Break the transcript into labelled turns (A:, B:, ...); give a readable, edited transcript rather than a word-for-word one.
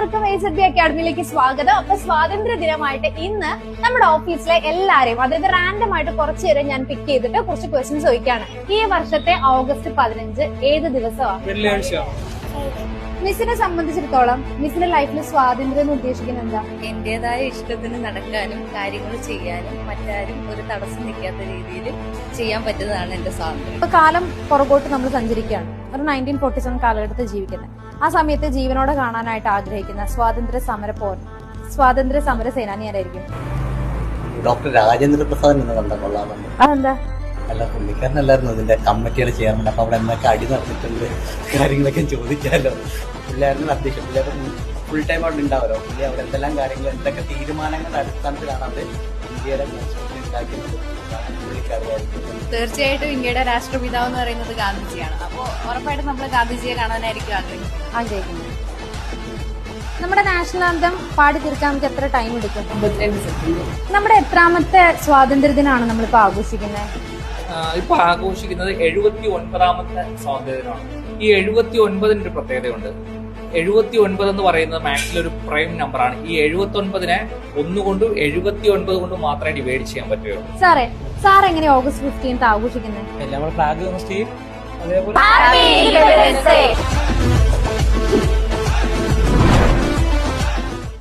A: എല്ലാവർക്കും AZB അക്കാഡമിയിലേക്ക് സ്വാഗതം. അപ്പൊ സ്വാതന്ത്ര്യ ദിനമായിട്ട് ഇന്ന് നമ്മുടെ ഓഫീസിലെ എല്ലാരെയും അതായത് റാൻഡം ആയിട്ട് കുറച്ചു നേരം ഞാൻ പിക്ക് ചെയ്തിട്ട് കുറച്ച് ക്വസ്റ്റ്യൻസ് ചോദിക്കാണ്. ഈ വർഷത്തെ ഓഗസ്റ്റ് 15 ഏത് ദിവസമാണ്? മിസ്സിനെ സംബന്ധിച്ചിടത്തോളം മിസ്സിന്റെ ലൈഫിൽ സ്വാതന്ത്ര്യം എന്ന് ഉദ്ദേശിക്കുന്നത് എന്താ?
B: എന്റേതായ ഇഷ്ടത്തിന് നടക്കാനും കാര്യങ്ങൾ ചെയ്യാനും മറ്റാരും ഒരു തടസ്സം നിൽക്കാത്ത രീതിയിൽ ചെയ്യാൻ പറ്റുന്നതാണ് എന്റെ സ്വാതന്ത്ര്യം.
A: ഇപ്പൊ കാലം പുറകോട്ട് നമ്മൾ സഞ്ചരിക്കുകയാണ്. ഒരു 1947 കാലഘട്ടത്തിൽ ജീവിക്കുന്നത്. ആ സമയത്ത് ജീവനോടെ കാണാനായിട്ട് ആഗ്രഹിക്കുന്ന സ്വാതന്ത്ര്യ സമര സേനാനി ആരായിരിക്കും?
C: ഡോക്ടർ രാജേന്ദ്ര പ്രസാദ് എന്ന് കണ്ട കൊള്ളാമെന്ന്.
A: അതെന്താ?
C: അല്ല, പുള്ളിക്കാരനല്ലായിരുന്നു ഇതിന്റെ കമ്മിറ്റിയുടെ ചെയർമാൻ. അപ്പൊ അവിടെ എന്നൊക്കെ അടി നടന്നിട്ടുണ്ട്, കാര്യങ്ങളൊക്കെ ചോദിക്കാമല്ലോ. പുള്ളിയായിരുന്നു അധ്യക്ഷൻ. പുള്ളിയായിരുന്നു ഫുൾ ടൈം അവിടെ ഉണ്ടാവല്ലോ. പുള്ളി അവിടെ എന്തെല്ലാം കാര്യങ്ങൾ എന്തൊക്കെ തീരുമാനങ്ങളുടെ അടിസ്ഥാനത്തിലാണ് അത് ഇന്ത്യയുടെ കോൺസ്റ്റിറ്റ്യൂഷൻ ഉണ്ടാക്കുന്നത് പുള്ളിക്കറിയായിരിക്കും.
B: തീർച്ചയായിട്ടും ഇന്ത്യയുടെ രാഷ്ട്രപിതാവ് എന്ന് പറയുന്നത് ഗാന്ധിജിയാണ്. അപ്പോൾ ഉറപ്പായിട്ടും നമ്മൾ ഗാന്ധിജിയെ കാണാനായിരിക്കും
A: ആഗ്രഹിക്കുന്നത്. നമ്മുടെ നാഷണൽ ആന്തം പാടി തീർക്കാൻ നമുക്ക് എത്ര ടൈം എടുക്കും?
B: 52 സെക്കൻഡ്.
A: നമ്മുടെ എത്രാമത്തെ സ്വാതന്ത്ര്യ ദിനമാണ് നമ്മളിപ്പോ ആഘോഷിക്കുന്നത്?
D: ഇപ്പൊ ആഘോഷിക്കുന്നത് 79ാമത്തെ സ്വാതന്ത്ര്യ ദിനമാണ്. ഈ 79 ഒരു പ്രത്യേകതയുണ്ട്. 79 എന്ന് പറയുന്നത് മാത്സിൽ ഒരു പ്രൈം നമ്പറാണ്. ഈ 79നെ 1 കൊണ്ടും 79 കൊണ്ടും മാത്രമേ ഡിവൈഡ് ചെയ്യാൻ പറ്റുകയുള്ളൂ.
A: സാർ എങ്ങനെ ഓഗസ്റ്റ് 15 ആഘോഷിക്കുന്നത്?
D: എല്ലാം ഫ്ലാഗ് അതേപോലെ
A: Happy Independence Day!